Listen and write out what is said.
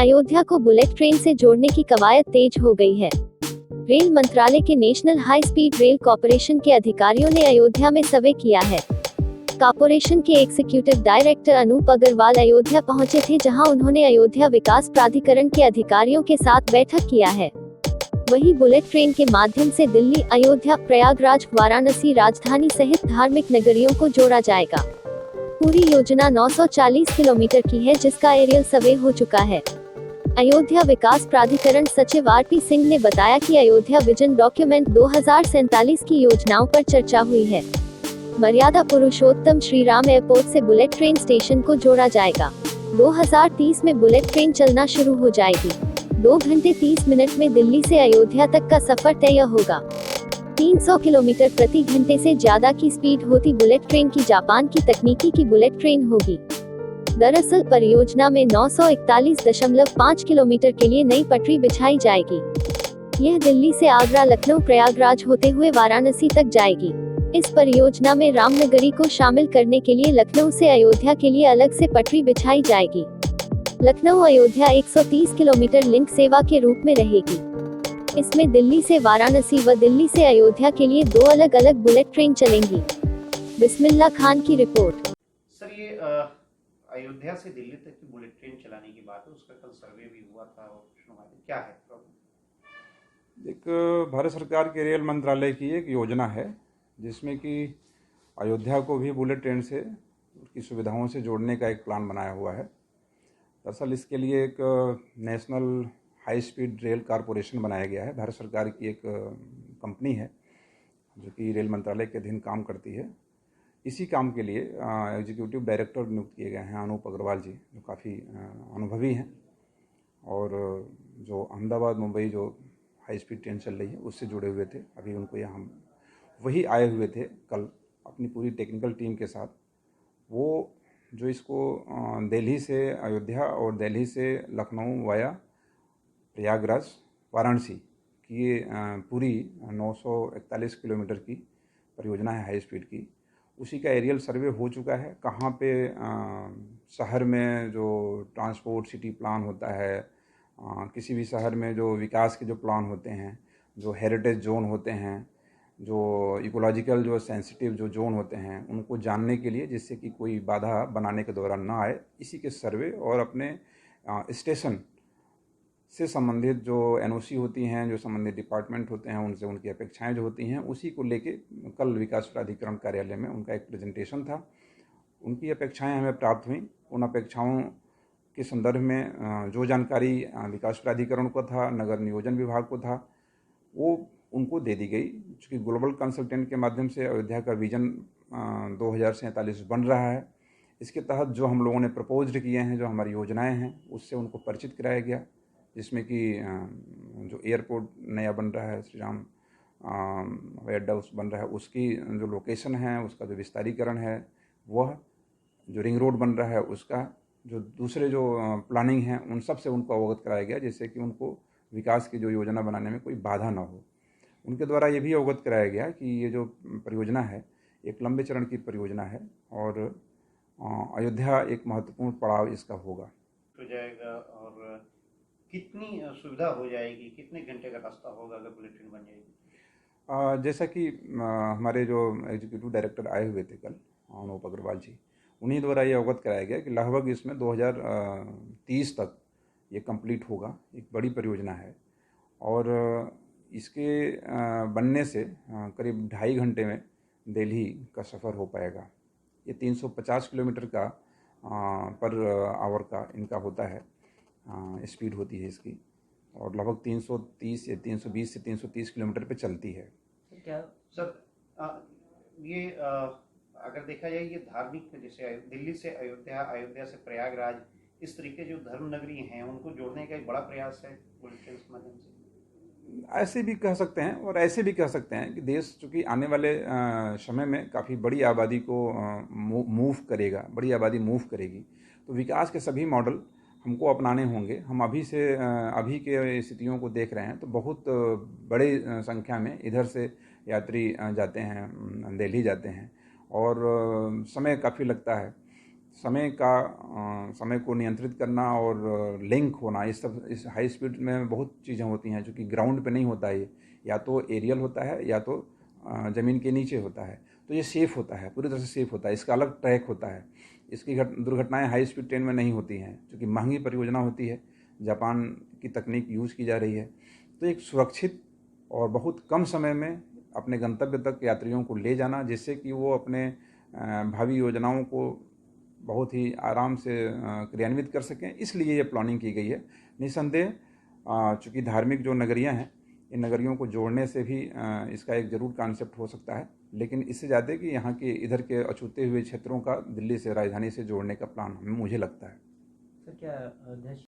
अयोध्या को bullet train से जोड़ने की कवायद तेज हो गई है। रेल मंत्रालय के national high speed rail corporation के अधिकारियों ने अयोध्या में सर्वे किया है। कॉर्पोरेशन के एग्जीक्यूटिव डायरेक्टर अनूप अग्रवाल अयोध्या पहुंचे थे, जहां उन्होंने अयोध्या विकास प्राधिकरण के अधिकारियों के साथ बैठक किया है। वहीं बुलेट ट्रेन के माध्यम से दिल्ली, अयोध्या, प्रयागराज, वाराणसी राजधानी सहित धार्मिक नगरियों को जोड़ा जाएगा। पूरी योजना 940 किलोमीटर की है, जिसका एरियल सर्वे हो चुका है। अयोध्या विकास प्राधिकरण सचिव आरपी सिंह ने बताया कि अयोध्या विजन डॉक्यूमेंट 2047 की योजनाओं पर चर्चा हुई है। मर्यादा पुरुषोत्तम श्री राम एयरपोर्ट से बुलेट ट्रेन स्टेशन को जोड़ा जाएगा। 2030 में बुलेट ट्रेन चलना शुरू हो जाएगी। 2 घंटे 30 मिनट में दिल्ली से अयोध्या तक का सफर तय होगा। 300 किलोमीटर प्रति घंटे से ज्यादा की स्पीड होती बुलेट ट्रेन की जापान की तकनीकी की बुलेट ट्रेन होगी। दरअसल परियोजना में 941.5 किलोमीटर के लिए नई पटरी बिछाई जाएगी। यह दिल्ली से आगरा, लखनऊ, प्रयागराज होते हुए वाराणसी तक जाएगी। इस परियोजना में रामनगरी को शामिल करने के लिए लखनऊ से अयोध्या के लिए अलग से पटरी बिछाई जाएगी। लखनऊ अयोध्या 130 किलोमीटर लिंक सेवा के रूप में रहेगी। इसमें दिल्ली से वाराणसी व दिल्ली से अयोध्या के लिए 2 अलग अलग बुलेट ट्रेन चलेंगी। बिस्मिल्लाह खान की रिपोर्ट। सर, ये अयोध्या से दिल्ली तक की बुलेट ट्रेन चलाने की बात है, उसका कल सर्वे भी हुआ था और क्या है प्रॉब्लम? एक भारत सरकार के रेल मंत्रालय की एक योजना है जिसमें कि अयोध्या को भी बुलेट ट्रेन से उसकी सुविधाओं से जोड़ने का एक प्लान बनाया हुआ है। दरअसल इसके लिए एक national high speed rail corporation बनाया गया है। भारत सरकार की एक कंपनी है जो कि रेल मंत्रालय के अधीन काम करती है। इसी काम के लिए एग्जीक्यूटिव डायरेक्टर नियुक्त किए गए हैं अनूप अग्रवाल जी, जो काफ़ी अनुभवी हैं और जो अहमदाबाद मुंबई जो हाई स्पीड ट्रेन चल रही है उससे जुड़े हुए थे। अभी उनको यहाँ वही आए हुए थे कल अपनी पूरी टेक्निकल टीम के साथ। वो जो इसको दिल्ली से अयोध्या और दिल्ली से लखनऊ वाया प्रयागराज वाराणसी की ये पूरी 941 किलोमीटर की परियोजना है हाई स्पीड की। उसी का एरियल सर्वे हो चुका है। कहाँ पे शहर में जो ट्रांसपोर्ट सिटी प्लान होता है, किसी भी शहर में जो विकास के जो प्लान होते हैं, जो हेरिटेज जोन होते हैं, जो इकोलॉजिकल जो सेंसिटिव जो जोन होते हैं, उनको जानने के लिए, जिससे कि कोई बाधा बनाने के दौरान ना आए, इसी के सर्वे और अपने स्टेशन से संबंधित जो एनओसी होती हैं, जो संबंधित डिपार्टमेंट होते हैं, उनसे उनकी अपेक्षाएं जो होती हैं, उसी को लेके कल विकास प्राधिकरण कार्यालय में उनका एक प्रेजेंटेशन था। उनकी अपेक्षाएं हमें प्राप्त हुई। उन अपेक्षाओं के संदर्भ में जो जानकारी विकास प्राधिकरण को था, नगर नियोजन विभाग को था, वो उनको दे दी गई। चूँकि ग्लोबल कंसल्टेंट के माध्यम से अयोध्या का विजन 2047 बन रहा है, इसके तहत जो हम लोगों ने प्रपोज्ड किए हैं, जो हमारी योजनाएँ हैं, उससे उनको परिचित कराया गया। जिसमें कि जो एयरपोर्ट नया बन रहा है, श्री राम हवाई अड्डा उस बन रहा है, उसकी जो लोकेशन है, उसका जो विस्तारीकरण है, वह जो रिंग रोड बन रहा है उसका, जो दूसरे जो प्लानिंग है, उन सब से उनको अवगत कराया गया, जिससे कि उनको विकास की जो योजना बनाने में कोई बाधा ना हो। उनके द्वारा ये भी अवगत कराया गया कि ये जो परियोजना है एक लंबे चरण की परियोजना है और अयोध्या एक महत्वपूर्ण पड़ाव इसका होगा। हो जाएगा और कितनी सुविधा हो जाएगी, कितने घंटे का रास्ता होगा अगर बुलेट ट्रेन बन जाएगी? जैसा कि हमारे जो एग्जीक्यूटिव डायरेक्टर आए हुए थे कल, अनूप अग्रवाल जी, उन्हीं द्वारा ये अवगत कराया गया कि लगभग इसमें 2030 तक ये कंप्लीट होगा। एक बड़ी परियोजना है और इसके बनने से करीब 2.5 घंटे में दिल्ली का सफ़र हो पाएगा। ये 350 किलोमीटर का पर आवर का इनका होता है, स्पीड होती है इसकी, और लगभग 330 या 320 से 330 किलोमीटर पे चलती है। क्या सर ये अगर देखा जाए ये धार्मिक, जैसे दिल्ली से अयोध्या, अयोध्या से प्रयागराज, इस तरीके जो धर्म नगरी हैं उनको जोड़ने का एक बड़ा प्रयास है बुलेट ट्रेन के माध्यम से? ऐसे भी कह सकते हैं और ऐसे भी कह सकते हैं कि देश चूँकि आने वाले समय में काफ़ी बड़ी आबादी को मूव करेगा, बड़ी आबादी मूव करेगी, तो विकास के सभी मॉडल हमको अपनाने होंगे। हम अभी के स्थितियों को देख रहे हैं तो बहुत बड़ी संख्या में इधर से यात्री जाते हैं, दिल्ली जाते हैं और समय काफ़ी लगता है। समय को नियंत्रित करना और लिंक होना, इस हाई स्पीड में बहुत चीज़ें होती हैं जो कि ग्राउंड पे नहीं होता है, या तो एरियल होता है या तो ज़मीन के नीचे होता है। तो ये सेफ़ होता है, पूरी तरह से सेफ़ होता है। इसका अलग ट्रैक होता है। इसकी दुर्घटनाएं हाई स्पीड ट्रेन में नहीं होती हैं, क्योंकि महंगी परियोजना होती है, जापान की तकनीक यूज़ की जा रही है। तो एक सुरक्षित और बहुत कम समय में अपने गंतव्य तक यात्रियों को ले जाना, जिससे कि वो अपने भावी योजनाओं को बहुत ही आराम से क्रियान्वित कर सकें, इसलिए ये प्लानिंग की गई है। निसंदेह चूँकि धार्मिक जो नगरियाँ हैं, इन नगरियों को जोड़ने से भी इसका एक ज़रूर कॉन्सेप्ट हो सकता है, लेकिन इससे ज़्यादा कि यहाँ के इधर के अछूते हुए क्षेत्रों का दिल्ली से, राजधानी से जोड़ने का प्लान मुझे लगता है। सर क्या अध्यक्ष